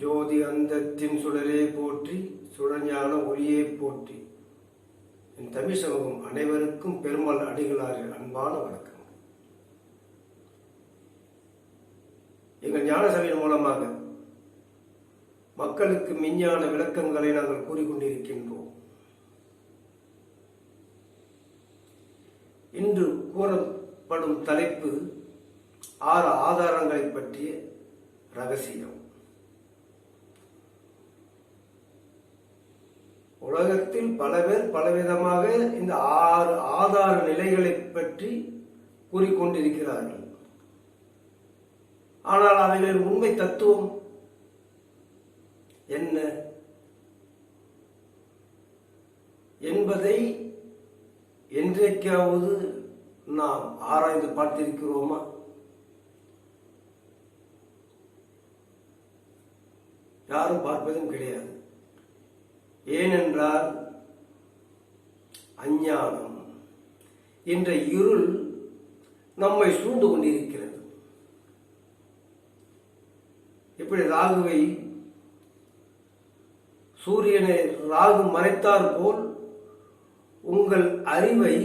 ஜோதி அந்தத்தின் சுடரே போற்றி, சுடஞான ஒளியே போற்றி. என் தமிழ் சமூகம் அனைவருக்கும் பெருமாள் அடிகளாரின் அன்பான வணக்கம். எங்கள் ஞான சபையின் மூலமாக மக்களுக்கு மெஞ்ஞான விளக்கங்களை நாங்கள் கூறிக்கொண்டிருக்கின்றோம். இன்று கூறப்படும் தலைப்பு 6 ஆதாரங்களை பற்றிய ரகசியம். உலகத்தில் பல பேர் பலவிதமாக இந்த 6 ஆதார நிலைகளை பற்றி கூறிக்கொண்டிருக்கிறார்கள். ஆனால் அவைகளின் உண்மை தத்துவம் என்ன என்பதை என்றைக்காவது நாம் ஆராய்ந்து பார்த்திருக்கிறோமா? யாரும் பார்ப்பதும் கிடையாது. ஏனென்றால் அஞ்ஞானம் என்ற இருள் நம்மை சூழ்ந்து கொண்டிருக்கிறது. எப்படி ராகுவை சூரியனை ராகு மறைத்தார் போல் உங்கள் அறிவை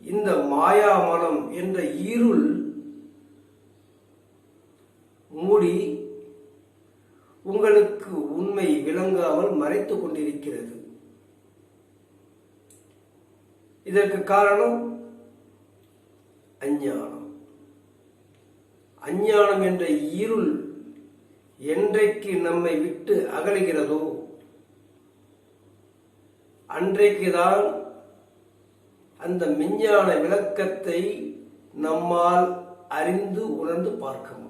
இந்த மாயாமனம் என்ற இருள் மூடி உங்களுக்கு உண்மை விளங்காமல் மறைத்துக் கொண்டிருக்கிறது. இதற்கு காரணம் அஞ்ஞானம். அஞ்ஞானம் என்ற இருள் என்றைக்கு நம்மை விட்டு அகலுகிறதோ அன்றைக்குதான் அந்த மெஞ்ஞான விளக்கத்தை நம்மால் அறிந்து உணர்ந்து பார்க்க முடியும்.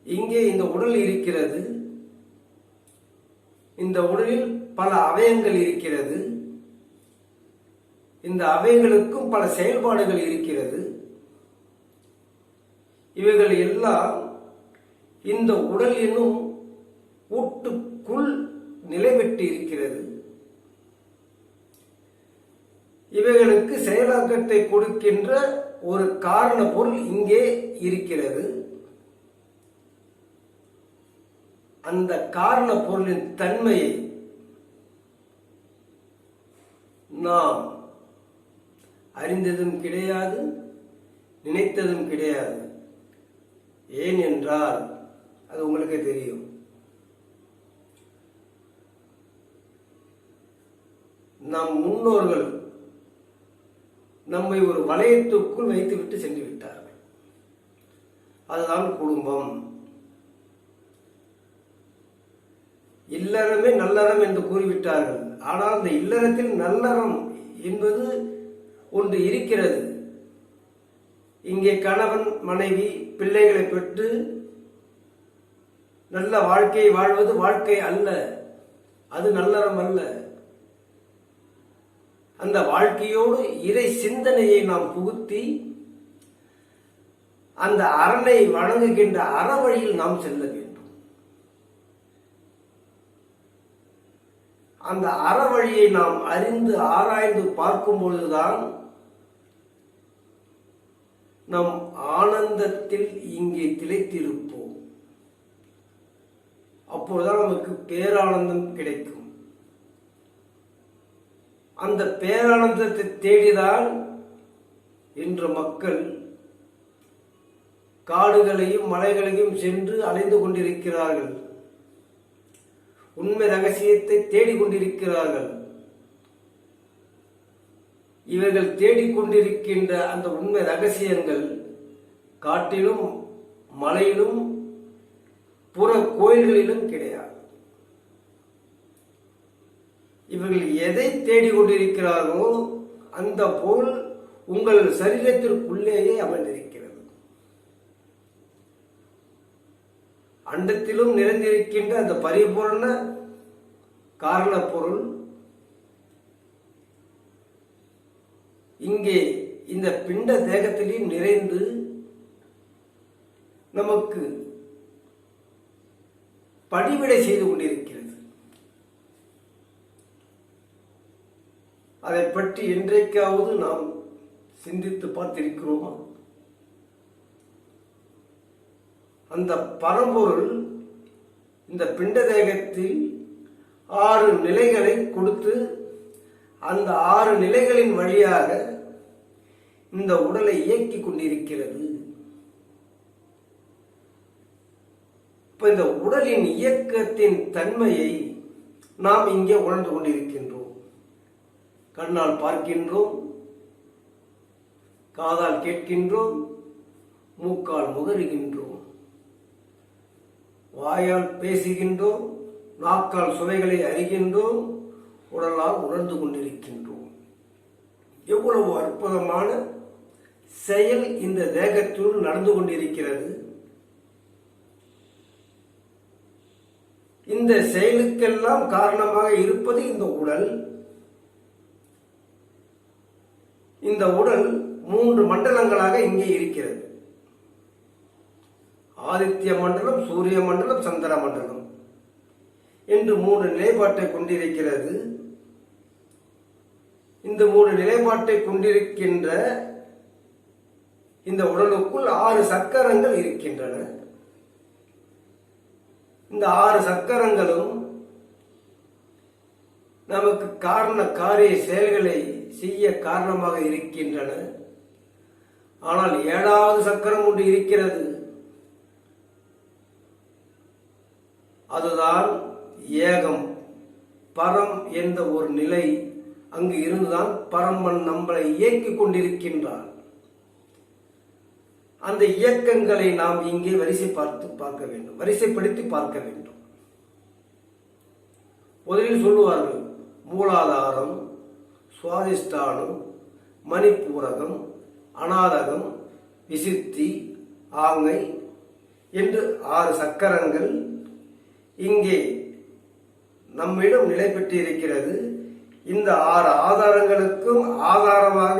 இங்கே இந்த உடல் இருக்கிறது. இந்த உடலில் பல அவயங்கள் இருக்கிறது. இந்த அவயங்களுக்கும் பல செயல்பாடுகள் இருக்கிறது. இவைகள் எல்லாம் இந்த உடல் என்னும் கூட்டுக்குள் நிலை பெற்று இருக்கிறது. இவைகளுக்கு செயலாக்கத்தை கொடுக்கின்ற ஒரு காரண பொருள் இங்கே இருக்கிறது. அந்த காரண பொருளின் தன்மையை நாம் அறிந்ததும் கிடையாது, நினைத்ததும் கிடையாது. ஏன் என்றால் அது உங்களுக்கே தெரியும். நம் முன்னோர்கள் நம்மை ஒரு வளையத்துக்குள் வைத்துவிட்டு சென்று விட்டார்கள். அதுதான் குடும்பம். இல்லறமே நல்லறம் என்று கூறிவிட்டார்கள். ஆனால் அந்த இல்லறத்தில் நல்லறம் என்பது ஒன்று இருக்கிறது. இங்கே கணவன் மனைவி பிள்ளைகளை பெற்று நல்ல வாழ்க்கையை வாழ்வது வாழ்க்கை அல்ல. அது நல்லறம் அல்ல. அந்த வாழ்க்கையோடு இறை சிந்தனையை நாம் புகுத்தி அந்த அரணை வணங்குகின்ற அறவழியில் நாம் செல்ல வேண்டும். அந்த அறவழியை நாம் அறிந்து ஆராய்ந்து பார்க்கும் பொழுதுதான் நம் ஆனந்தத்தில் இங்கே திளைத்திருப்போம். அப்பொழுதுதான் நமக்கு பேரானந்தம் கிடைக்கும். அந்த பேரானந்தத்தை தேடிதான் இன்று மக்கள் காடுகளையும் மலைகளையும் சென்று அலைந்து கொண்டிருக்கிறார்கள். உண்மை ரகசியத்தை தேடிக்கொண்டிருக்கிறார்கள். இவர்கள் தேடிக்கொண்டிருக்கின்ற அந்த உண்மை ரகசியங்கள் காட்டிலும் மலையிலும் புற கோயில்களிலும் கிடையாது. இவர்கள் எதை தேடிக்கொண்டிருக்கிறார்களோ அந்த பொருள் உங்கள் சரீரத்திற்குள்ளேயே அமர்ந்திருக்கிறது. அண்டத்திலும் நிறைந்திருக்கின்ற அந்த பரிபூர்ண காரண பொருள் இங்கே இந்த பிண்ட தேகத்திலும் நிறைந்து நமக்கு படிவிடை செய்து கொண்டிருக்கிறது. அதை பற்றி என்றைக்காவது நாம் சிந்தித்து பார்த்திருக்கிறோமா? அந்த பரம்பொருள் இந்த பிண்ட தேகத்தில் 6 நிலைகளை கொடுத்து அந்த 6 நிலைகளின் வழியாக இந்த உடலை இயக்கிக் கொண்டிருக்கிறது. இப்ப இந்த உடலின் இயக்கத்தின் தன்மையை நாம் இங்கே உணர்ந்து கொண்டிருக்கின்றோம். கண்ணால் பார்க்கின்றோம், காதால் கேட்கின்றோம், மூக்கால் முகருகின்றோம், வாயால் பேசுகின்றோம், நாக்கால் சுவைகளை அறிகின்றோம், உடலால் உணர்ந்து கொண்டிருக்கின்றோம். எவ்வளவு அற்புதமான செயல் இந்த தேகத்துள் நடந்து கொண்டிருக்கிறது. இந்த செயலுக்கெல்லாம் காரணமாக இருப்பது இந்த உடல். இந்த உடல் 3 மண்டலங்களாக இங்கே இருக்கிறது. ஆதித்ய மண்டலம், சூரிய மண்டலம், சந்திர மண்டலம் என்று 3 நிலைப்பாட்டை கொண்டிருக்கிறது. இந்த 3 நிலைப்பாட்டை கொண்டிருக்கின்ற இந்த உடலுக்குள் 6 சக்கரங்கள் இருக்கின்றன. இந்த 6 சக்கரங்களும் நமக்கு காரிய செயல்களை செய்ய காரணமாக இருக்கின்றன. ஆனால் 7வது சக்கரம் ஒன்று இருக்கிறது. அதுதான் ஏகம், பரம் என்ற ஒரு நிலை. அங்கு இருந்துதான் பரமன் நம்மளை இயக்கிக் கொண்டிருக்கின்றார். அந்த இயக்கங்களை நாம் இங்கே வரிசைப்படுத்தி பார்க்க வேண்டும். முதலில் சொல்லுவார்கள் மூலாதாரம், சுவாதிஷ்டானம், மணிப்பூரகம், அநாதகம், விசுத்தி, ஆங்கை என்று 6 சக்கரங்கள் இங்கே நம்மிடம் நிலை பெற்றிருக்கிறது. இந்த 6 ஆதாரங்களுக்கும் ஆதாரமாக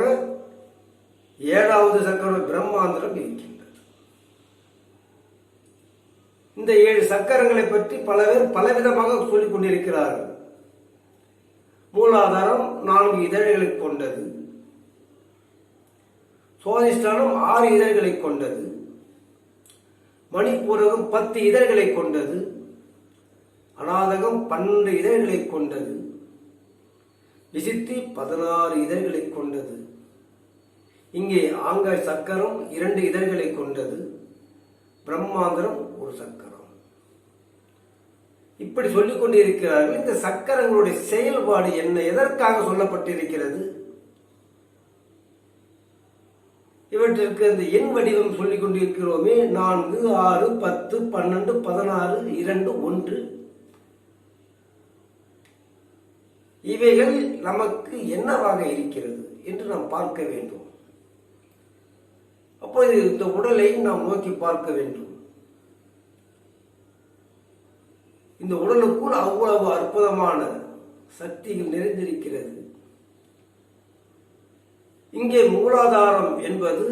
7வது சக்கரம் பிரம்மாந்திரம் இருக்கின்றது. இந்த 7 சக்கரங்களை பற்றி பல பேர் பலவிதமாக சொல்லிக் கொண்டிருக்கிறார்கள். மூலாதாரம் 4 இதழ்களை கொண்டது, சுவாதிஷ்டானம் 6 இதழ்களை கொண்டது, மணிப்பூரகம் 10 இதழ்களை கொண்டது, அநாதகம் 12 இதழ்களை கொண்டது, விசுத்தி 16 இதழ்களை கொண்டது. இங்கே ஆங்க சக்கரம் 2 இதழ்களை கொண்டது, பிரம்மாந்திரம் 1 சக்கரம். இப்படி சொல்லிக் கொண்டிருக்கிறார்கள். இந்த சக்கரங்களுடைய செயல்பாடு என்ன, எதற்காக சொல்லப்பட்டிருக்கிறது? இவற்றிற்கு அந்த எண் வடிவம் சொல்லிக் கொண்டிருக்கிறோமே, 4, 6, 10, 12, 16, 2, 1. இவைகள் நமக்கு என்னவாக இருக்கிறது என்று நாம் பார்க்க வேண்டும். அப்போது இந்த உடலை நாம் நோக்கி பார்க்க வேண்டும். இந்த உடலுக்குள் அவ்வளவு அற்புதமான சக்திகள் நிறைந்திருக்கிறது. இங்கே மூலாதாரம் என்பது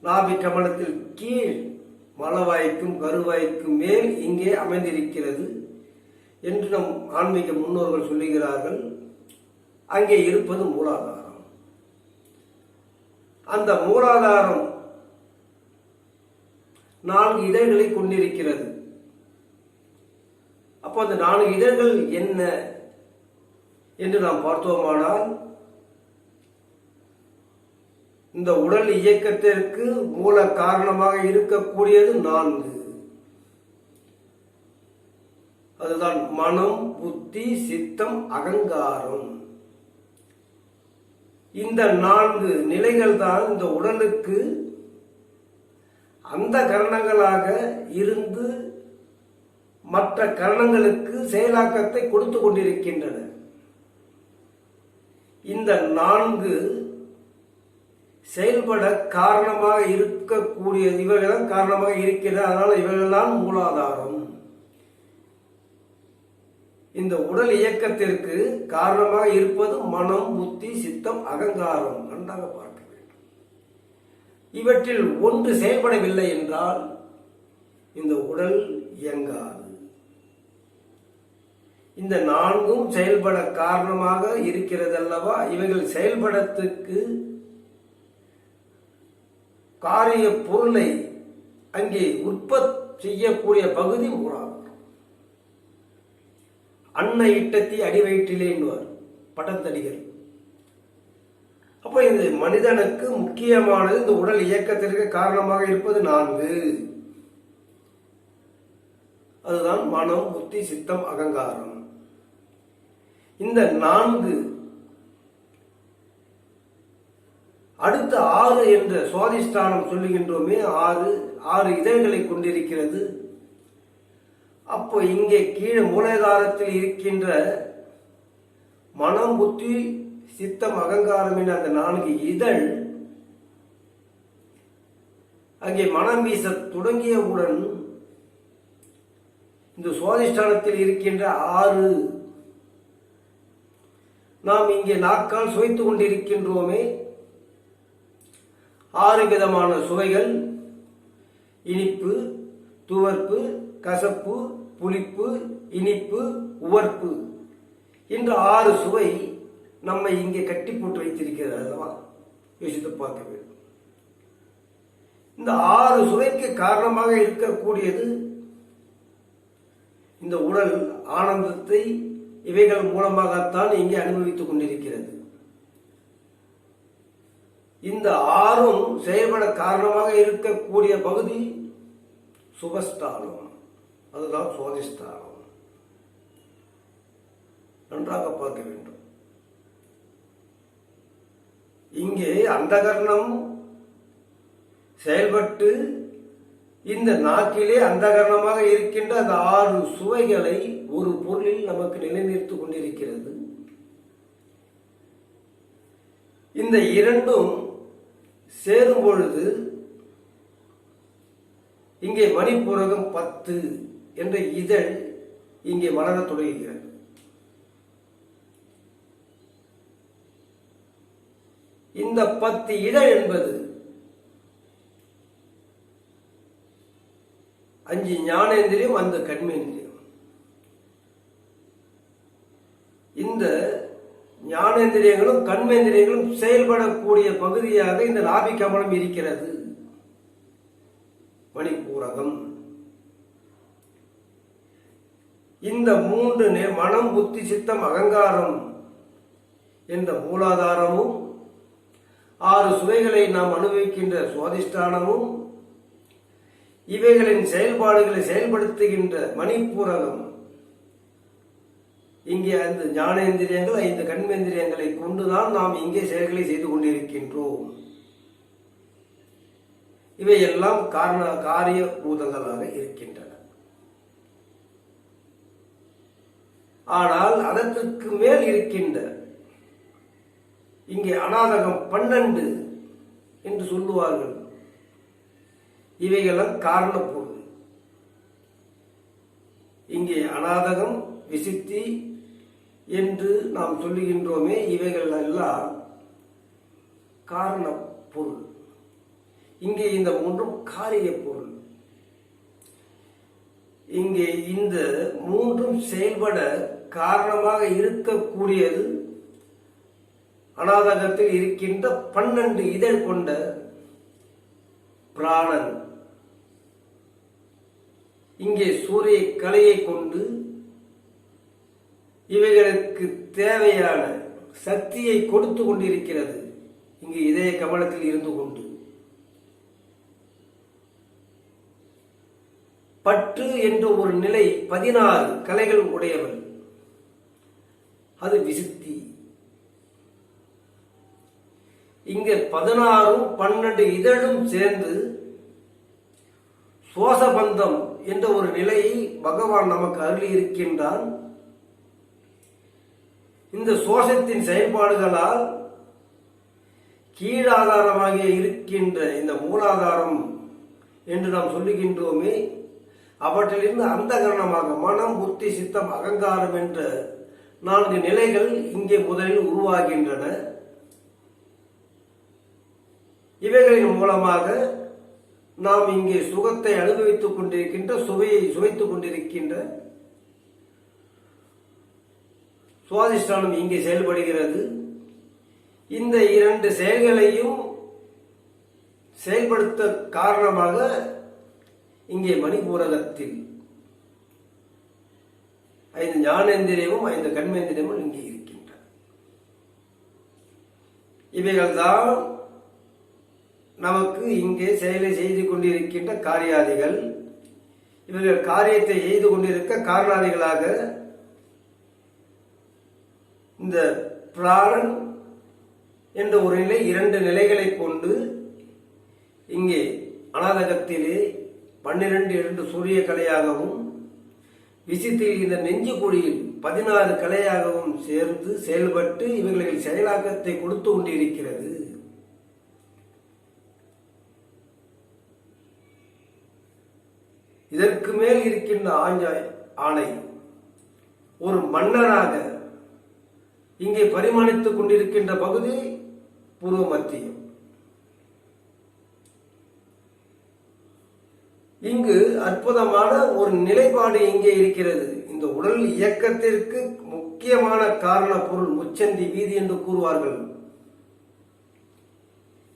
நாபி கமலத்தில் கீழ் மலவாய்க்கும் கருவாய்க்கும் மேல் இங்கே அமைந்திருக்கிறது என்று நம் ஆன்மீக முன்னோர்கள் சொல்லுகிறார்கள். அங்கே இருப்பது மூலாதாரம். அந்த மூலாதாரம் 4 இதழ்களை கொண்டிருக்கிறது. அப்போ அந்த 4 இதழ்கள் என்ன என்று நாம் பார்த்தோமானால், இந்த உடல் இயக்கத்திற்கு மூல காரணமாக இருக்கக்கூடியது 4. அதுதான் மனம், புத்தி, சித்தம், அகங்காரம். இந்த 4 நிலைகள் தான் இந்த உடலுக்கு அந்த கரணங்களாக இருந்து மற்ற கரணங்களுக்கு செயலாக்கத்தை கொடுத்து கொண்டிருக்கின்றன. இந்த 4 செயல்பட காரணமாக இருக்கக்கூடிய இவர்கள் காரணமாக இருக்கிறது. அதனால இவர்கள் தான் மூலாதாரம். இந்த உடல் இயக்கத்திற்கு காரணமாக இருப்பது மனம், புத்தி, சித்தம், அகங்காரம். நன்றாக பார்க்க வேண்டும். இவற்றில் ஒன்று செயல்படவில்லை என்றால் இந்த உடல் இயங்காது. இந்த 4ம் செயல்பட காரணமாக இருக்கிறது அல்லவா? இவைகள் செயல்படத்துக்கு காரிய பொருளை அங்கே உற்பத்தி செய்யக்கூடிய பகுதி மூலாதாரம். அன்ன ஈட்டத்தி அடிவயிற்றிலே என்பார் பட்டத்தடிகள். அப்ப இது மனிதனுக்கு முக்கியமானது. இந்த உடல் இயக்கத்திற்கு காரணமாக இருப்பது 4. அதுதான் மனம், புத்தி, சித்தம், அகங்காரம். இந்த 4 அடுத்த 6 என்ற சுவாதிஷ்டானம் சொல்லுகின்றோமே, 6 இதழ்களை கொண்டிருக்கிறது. அப்போ இங்கே கீழே மூலாதாரத்தில் இருக்கின்ற மனம், புத்தி, சித்தம், அகங்காரம் என்ற அந்த 4 இதழ் அங்கே மனம் வீச தொடங்கியவுடன் இந்த சுவாதிஷ்டானத்தில் இருக்கின்ற 6 நாம் இங்கே நாக்கால் சுவைத்துக் கொண்டிருக்கின்றோமே, 6 விதமான சுவைகள்: இனிப்பு, துவர்ப்பு, கசப்பு, புளிப்பு, இனிப்பு, உவர்ப்பு என்ற 6 சுவை நம்மை இங்கே கட்டி போட்டு வைத்திருக்கிறது அல்லவா? யோசித்து பார்க்க வேண்டும். இந்த 6 சுவைக்கு காரணமாக இருக்கக்கூடியது இந்த உடல் ஆனந்தத்தை இவைகள் மூலமாகத்தான் இங்கே அனுபவித்துக் கொண்டிருக்கிறது. இந்த 6ம் செயல்பட காரணமாக இருக்கக்கூடிய பகுதி சுபஸ்தானம், அதுதான் சுவாதிஷ்டானம். நன்றாக பார்க்க வேண்டும். இங்கே அந்தகரணம் செயல்பட்டு இந்த நாக்கிலே அந்தகரணமாக இருக்கின்ற அந்த 6 சுவைகளை ஒரு பொருளில் நமக்கு நிலைநிறுத்திக் கொண்டிருக்கிறது. இந்த 2ம் சேரும் பொழுது இங்கே மணிப்பூரகம் 10 என்ற இதழ் இங்கே மலரத் தொடங்குகிறது. இந்த 10 இதழ் என்பது 5 ஞானேந்திரியம், அந்த கர்மேந்திரியம். இந்த ஞானேந்திரியங்களும் கர்மேந்திரியங்களும் செயல்படக்கூடிய பகுதியாக இந்த நாபி கமலம் இருக்கிறது, மணிப்பூரகம். இந்த 3 மனம், புத்தி, சித்தம், அகங்காரம் என்ற மூலாதாரமும் 6 சுவைகளை நாம் அனுபவிக்கின்ற சுவாதிஷ்டானமும் இவைகளின் செயல்பாடுகளை செயல்படுத்துகின்ற மணிப்பூரகம் இங்கே 5 ஞானேந்திரியங்கள், 5 கர்மேந்திரியங்களை கொண்டுதான் நாம் இங்கே செயல்களை செய்து கொண்டிருக்கின்றோம். இவையெல்லாம் காரிய பூதங்களாக இருக்கின்றன. ஆனால் அதற்கு மேல் இருக்கின்ற இங்கே அநாதகம் 12 என்று சொல்லுவார்கள். இவைகளெல்லாம் காரண பொருள். இங்கே அநாதகம், விசித்தி என்று நாம் சொல்லுகின்றோமே, இவைகள் எல்லாம் காரண பொருள். இங்கே இந்த 3ம் காரிய பொருள். இங்கே இந்த 3ம் செயல்பட காரணமாக இருக்கக்கூடியது அநாதகத்தில் இருக்கின்ற 12 இதழ் கொண்ட பிராணன். இங்கே சூரிய கலையை கொண்டு இவைகளுக்கு தேவையான சக்தியை கொடுத்து கொண்டிருக்கிறது. இங்கு இதய கமலத்தில் இருந்து கொண்டு பற்று என்ற ஒரு நிலை 16 கலைகள் உடையவள், அது விசுத்தி. இங்கே 16ம் 12 இதழும் சேர்ந்து சுவாசபந்தம் என்ற ஒரு நிலையை பகவான் நமக்கு அருளி இருக்கின்றான். இந்த சுவாசத்தின் செயல்பாடுகளால் கீழாதாரமாக இருக்கின்ற இந்த மூலாதாரம் என்று நாம் சொல்லுகின்றோமே, அவற்றிலிருந்து அந்தகரணமாக மனம், புத்தி, சித்தம், அகங்காரம் என்ற 4 நிலைகள் இங்கே முதலில் உருவாகின்றன. இவைகளின் மூலமாக நாம் இங்கே சுகத்தை அனுபவித்துக் கொண்டிருக்கின்ற, சுவையை சுவைத்துக் கொண்டிருக்கின்ற சுவாதிஷ்டானம் இங்கே செயல்படுகிறது. இந்த 2 செயல்களையும் செயல்படுத்த காரணமாக இங்கே மணிபூரகத்தில் 5 ஞானேந்திரியமும் 5 கர்மேந்திரியமும் இங்கே இருக்கின்றன. இவைகள்தான் நமக்கு இங்கே செயலை செய்து கொண்டிருக்கின்ற காரியாதிகள். இவர்கள் காரியத்தை செய்து கொண்டிருக்க காரணாதிகளாக இந்த பிராணன் என்ற ஒரு நிலை, 2 நிலைகளை கொண்டு இங்கே அநாதகத்திலே 12 சூரிய கலையாகவும் விசித்தில் இந்த நெஞ்சு குழியில் 16 கலையாகவும் சேர்ந்து செயல்பட்டு இவர்களின் செயலாக்கத்தை கொடுத்து கொண்டிருக்கிறது. இதற்கு மேல் இருக்கின்ற ஆணை ஒரு மன்னராக இங்கே பரிமாணித்துக் கொண்டிருக்கின்ற பகுதி பூர்வ மத்தியம். இங்கு அற்புதமான ஒரு நிலைப்பாடு இங்கே இருக்கிறது. இந்த உடல் இயக்கத்திற்கு முக்கியமான காரண பொருள் முச்சந்தி வீதி என்று கூறுவார்கள்.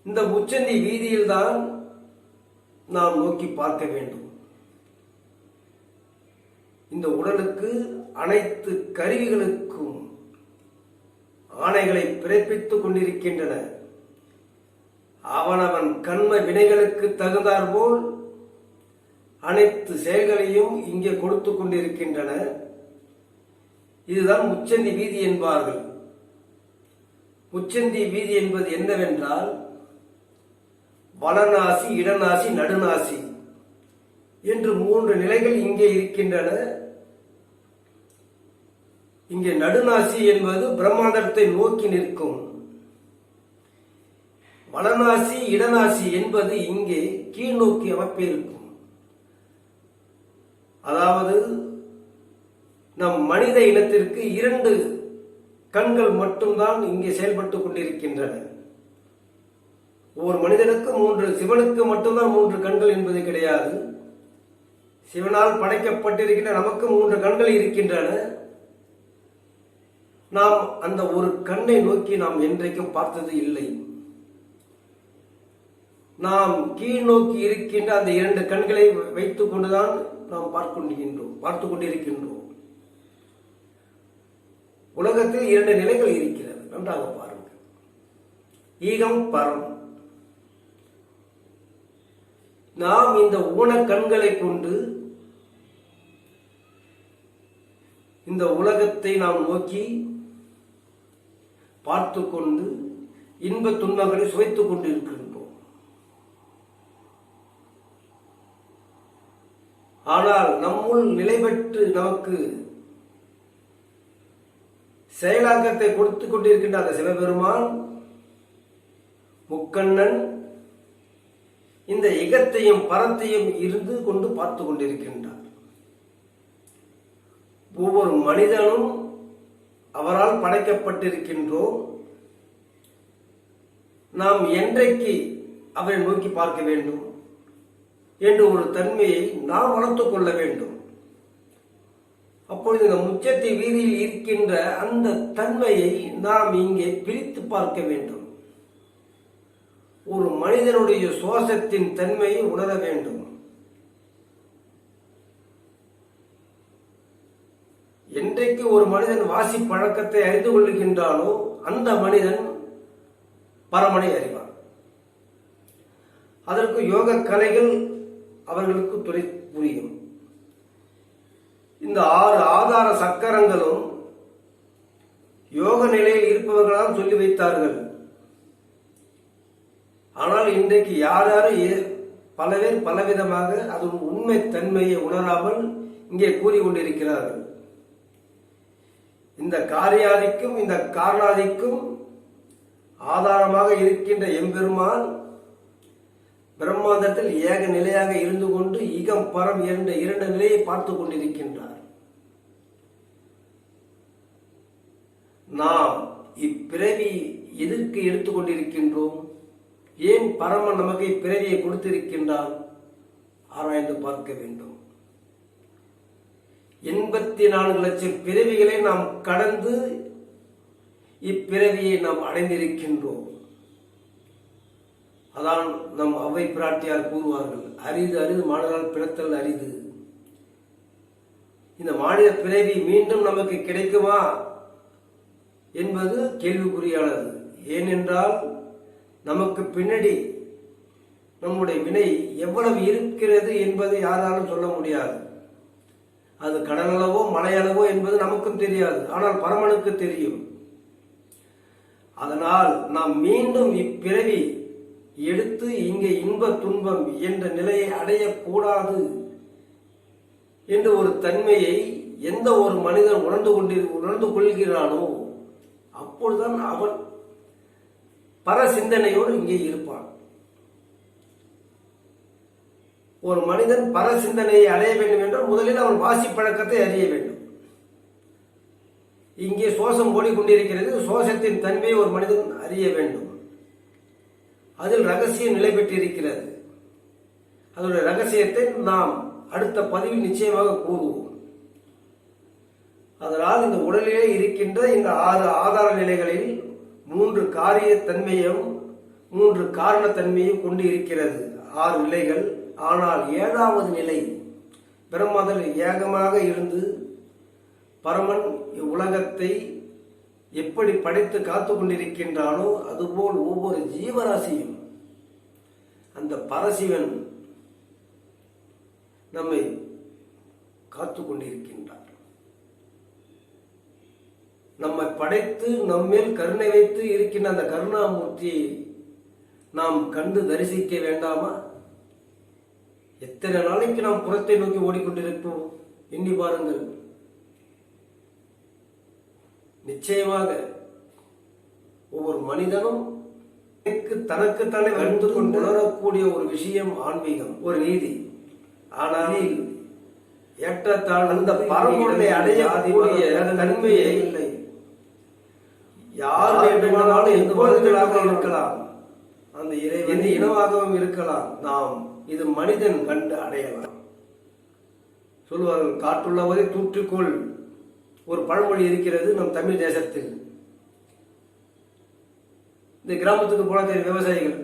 இந்த முச்சந்தி வீதியில்தான் நாம் நோக்கி பார்க்க வேண்டும். இந்த உடலுக்கு அனைத்து கருவிகளுக்கும் ஆணைகளை பிறப்பித்துக் கொண்டிருக்கின்றன. அவனவன் கண்ம வினைகளுக்கு தகுந்தாற்போல் அனைத்து செயல்களையும் இங்கே கொடுத்து கொண்டிருக்கின்றன. இதுதான் முச்சந்தி வீதி என்பார்கள். முச்சந்தி வீதி என்பது என்னவென்றால் வடநாசி, இடநாசி, நடுநாசி என்று 3 நிலைகள் இங்கே இருக்கின்றன. இங்கே நடுநாசி என்பது பிரம்மாண்டத்தை நோக்கி நிற்கும். வடநாசி, இடநாசி என்பது இங்கே கீழ் நோக்கி அமைப்பு இருக்கும். அதாவது நம் மனித இனத்திற்கு 2 கண்கள் மட்டும்தான் இங்கே செயல்பட்டுக் கொண்டிருக்கின்றன. ஒவ்வொரு மனிதனுக்கு 3, சிவனுக்கு மட்டும்தான் 3 கண்கள் என்பது கிடையாது. சிவனால் படைக்கப்பட்டிருக்கின்ற நமக்கு 3 கண்கள் இருக்கின்றன. நாம் அந்த ஒரு கண்ணை நோக்கி நாம் என்றைக்கும் பார்த்தது இல்லை. நாம் கீழ் நோக்கி இருக்கின்ற அந்த 2 கண்களை வைத்துக் கொண்டுதான் நாம் பார்த்து கொண்டிருக்கின்றோம். உலகத்தில் 2 நிலைகள் இருக்கிறது. நன்றாக பாருங்கள். ஈகம், பரம். நாம் இந்த ஊன கண்களை கொண்டு இந்த உலகத்தை நாம் நோக்கி பார்த்து கொண்டு இன்ப துன்பங்களை சுவைத்துக் கொண்டிருக்கின்றோம். ஆனால் நம்முள் நிலை பெற்று நமக்கு செயலாக்கத்தை கொடுத்துக் கொண்டிருக்கின்ற அந்த சிவபெருமான் முக்கண்ணன் இந்த இகத்தையும் பரத்தையும் இருந்து கொண்டு பார்த்து கொண்டிருக்கின்றார். ஒவ்வொரு மனிதனும் அவரால் படைக்கப்பட்டிருக்கின்றோம். நாம் என்றைக்கு அவரை நோக்கி பார்க்க வேண்டும் என்ற ஒரு தன்மையை நாம் வளர்த்துக் கொள்ள வேண்டும். அப்பொழுது இந்த முச்சத்தி வீதியில் இருக்கின்ற அந்த தன்மையை நாம் இங்கே பிரித்து பார்க்க வேண்டும். ஒரு மனிதனுடைய சுவாசத்தின் தன்மையை உணர வேண்டும். என்றைக்கு ஒரு மனிதன் வாசி பழக்கத்தை அறிந்து கொள்ளுகின்றானோ அந்த மனிதன் பரமனை அறிவான். அதற்கு யோக கலைகள் அவர்களுக்கு துணை புரியும். இந்த 6 ஆதார சக்கரங்களும் யோக நிலையில் இருப்பவர்களால் சொல்லி வைத்தார்கள். ஆனால் இன்றைக்கு யாரும் பல பேர் பலவிதமாக அது உண்மை தன்மையை உணராமல் இங்கே கூறிக்கொண்டிருக்கிறார்கள். இந்த காரியாதிக்கும் இந்த காரணாதிக்கும் ஆதாரமாக இருக்கின்ற எம்பெருமான் பிரம்மாண்டத்தில் ஏக நிலையாக இருந்து கொண்டு இகம் பரம் என்ற 2 நிலையை பார்த்து கொண்டிருக்கின்றார். நாம் இப்பிறவி எதற்கு எடுத்துக்கொண்டிருக்கின்றோம்? ஏன் பரமன் நமக்கு இப்பிறவியை கொடுத்திருக்கின்றான்? ஆராய்ந்து பார்க்க வேண்டும். 84 லட்சம் பிறவிகளை நாம் கடந்து இப்பிறவியை நாம் அடைந்திருக்கின்றோம். அதான் நம் அவ்வை பிராட்டியார் கூறுவார்கள், அரிது அரிது மாணவர்கள் பிறத்தல் அரிது. இந்த மாநில பிறவி மீண்டும் நமக்கு கிடைக்குமா என்பது கேள்விக்குறியானது. ஏனென்றால் நமக்கு பின்னாடி நம்முடைய வினை எவ்வளவு இருக்கிறது என்பதை யாராலும் சொல்ல முடியாது. அது கடலளவோ மலையளவோ என்பது நமக்கும் தெரியாது, ஆனால் பரமனுக்கு தெரியும். அதனால் நாம் மீண்டும் இப்பிறவி எடுத்து இங்கே இன்ப துன்பம் என்ற நிலையை அடையக்கூடாது என்ற ஒரு தன்மையை எந்த ஒரு மனிதன் உணர்ந்து கொள்கிறானோ அப்பொழுதுதான் அவன் பர சிந்தனையோடு இங்கே இருப்பான். ஒரு மனிதன் பர சிந்தனையை அடைய வேண்டும் என்றால் முதலில் அவன் வாசி பழக்கத்தை அறிய வேண்டும். இங்கே சோசம் ஓடிக்கொண்டிருக்கிறது, சோசத்தின் தன்மையை ஒரு மனிதன் அறிய வேண்டும். அதில் ரகசியம் நிலை பெற்றிருக்கிறது. அதனுடைய ரகசியத்தை நாம் அடுத்த பதிவில் நிச்சயமாக கூறுவோம். அதனால் இந்த உடலிலே இருக்கின்ற இந்த 6 ஆதார நிலைகளில் 3 காரிய தன்மையும் 3 காரணத்தன்மையும் கொண்டு இருக்கிறது. 6 நிலைகள். ஆனால் 7வது நிலை பிரம்மதல் ஏகமாக இருந்து பரமன் இவ்வுலகத்தை எப்படி படைத்து காத்து கொண்டிருக்கின்றானோ அதுபோல் ஒவ்வொரு ஜீவராசியும் அந்த பரசிவன் நம்மை காத்து கொண்டிருக்கின்றார். நம்மை படைத்து நம்மேல் கருணை வைத்து இருக்கின்ற அந்த கருணாமூர்த்தியை நாம் கண்டு தரிசிக்க வேண்டாமா? எத்தனை நாளைக்கு நாம் புறத்தை நோக்கி ஓடிக்கொண்டிருப்போம்? எண்ணி பாருங்கள். நிச்சயமாக ஒவ்வொரு மனிதனும் தனக்குத்தானே வந்து கொண்டு உணரக்கூடிய ஒரு விஷயம் ஆன்மீகம், ஒரு நீதி. ஆனால் ஏற்றத்தாழ் அந்த பரம்பொருளை அடையக்கூடிய தன்மையே இல்லை. யார் வேண்டுமானாலும் எந்த மனிதர்களாக இருக்கலாம், அந்த எந்த இனமாகவும் இருக்கலாம். நாம் இது மனிதன் கண்டு அடையலாம். சொல்லுவார்கள், காற்றுள்ளவரை தூற்றிக்கொள். ஒரு பழமொழி இருக்கிறது நம் தமிழ் தேசத்தில். இந்த கிராமத்துக்கு போன தெரியும், விவசாயிகள்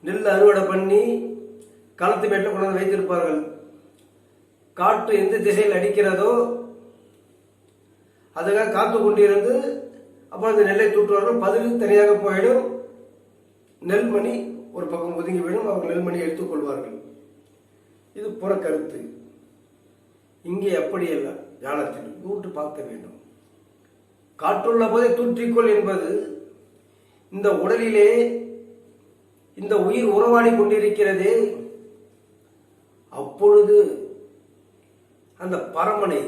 நெல் அறுவடை பண்ணி களத்து மேட்டில் கொண்டு வைத்திருப்பார்கள். காற்று எந்த திசையில் அடிக்கிறதோ அதுக்காக காத்து கொண்டிருந்து அப்புறம் இந்த நெல்லை தூற்றுவார்கள். பதில் தனியாக போயிடும். நெல்மணி ஒரு பக்கம் ஒதுங்கி விடும். அவர்கள் நெல்மணி எடுத்துக்கொள்வார்கள். இது புறக்கருத்து. இங்கே அப்படி அல்ல. ஞானத்தில் கூட்டு பார்க்க வேண்டும். காற்றுள்ள போதே தூற்றிக்கொள் என்பது இந்த உடலிலே இந்த உயிர் உறவாடி கொண்டிருக்கிறதே, அப்பொழுது அந்த பரமனை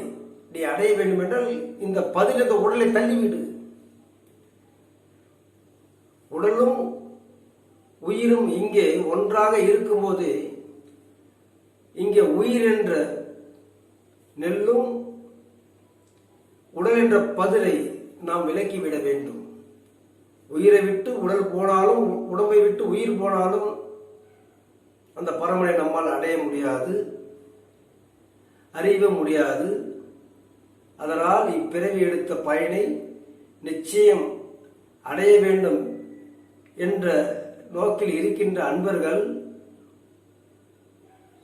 நீ அடைய வேண்டும் என்றால் இந்த பதில் இந்த உடலை தள்ளிவிடு. உடலும் உயிரும் இங்கே ஒன்றாக இருக்கும்போது இங்கே உயிர் என்ற நெல்லும் உடல் என்ற பதிலை நாம் விலக்கிவிட வேண்டும். உயிரை விட்டு உடல் போனாலும், உடம்பை விட்டு உயிர் போனாலும் அந்த பரமனை நம்மால் அடைய முடியாது, அறிய முடியாது. அதனால் இப்பிறவி எடுத்த பயனை நிச்சயம் அடைய வேண்டும் என்ற நோக்கில் இருக்கின்ற அன்பர்கள்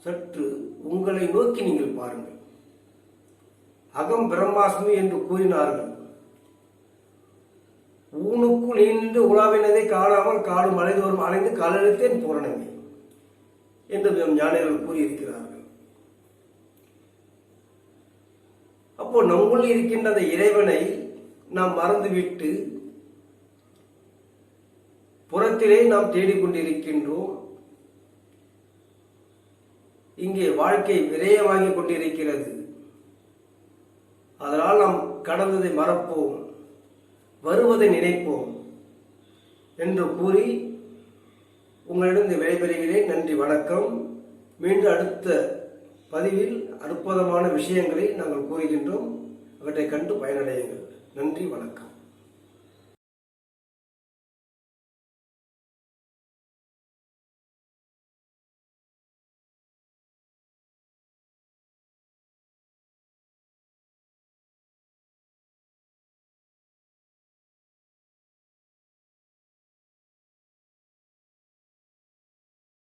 சற்று உங்களை நோக்கி நீங்கள் பாருங்கள். அகம் பிரம்மாஸ்மி என்று கூறினார்கள். ஊனுக்குள் நின்று உலாவினதை காணாமல் காடு மலைதோறும் அலைந்து காலெழுத்தேன் பூரணமே என்று ஞானிகள் கூறியிருக்கிறார்கள். அப்போ நம்முள் இருக்கின்ற அந்த இறைவனை நாம் மறந்துவிட்டு புறத்திலே நாம் தேடிக்கொண்டிருக்கின்றோம். இங்கே வாழ்க்கை விரயமாகி கொண்டிருக்கிறது. அதனால் நாம் கடந்ததை மறப்போம், வருவதை நினைப்போம் என்று கூறி உங்களிடம் விடைபெறுகிறேன். நன்றி, வணக்கம். மீண்டும் அடுத்த பதிவில் அற்புதமான விஷயங்களை நாங்கள் கூறுகின்றோம். அவற்றை கண்டு பயனடையுங்கள். நன்றி, வணக்கம்.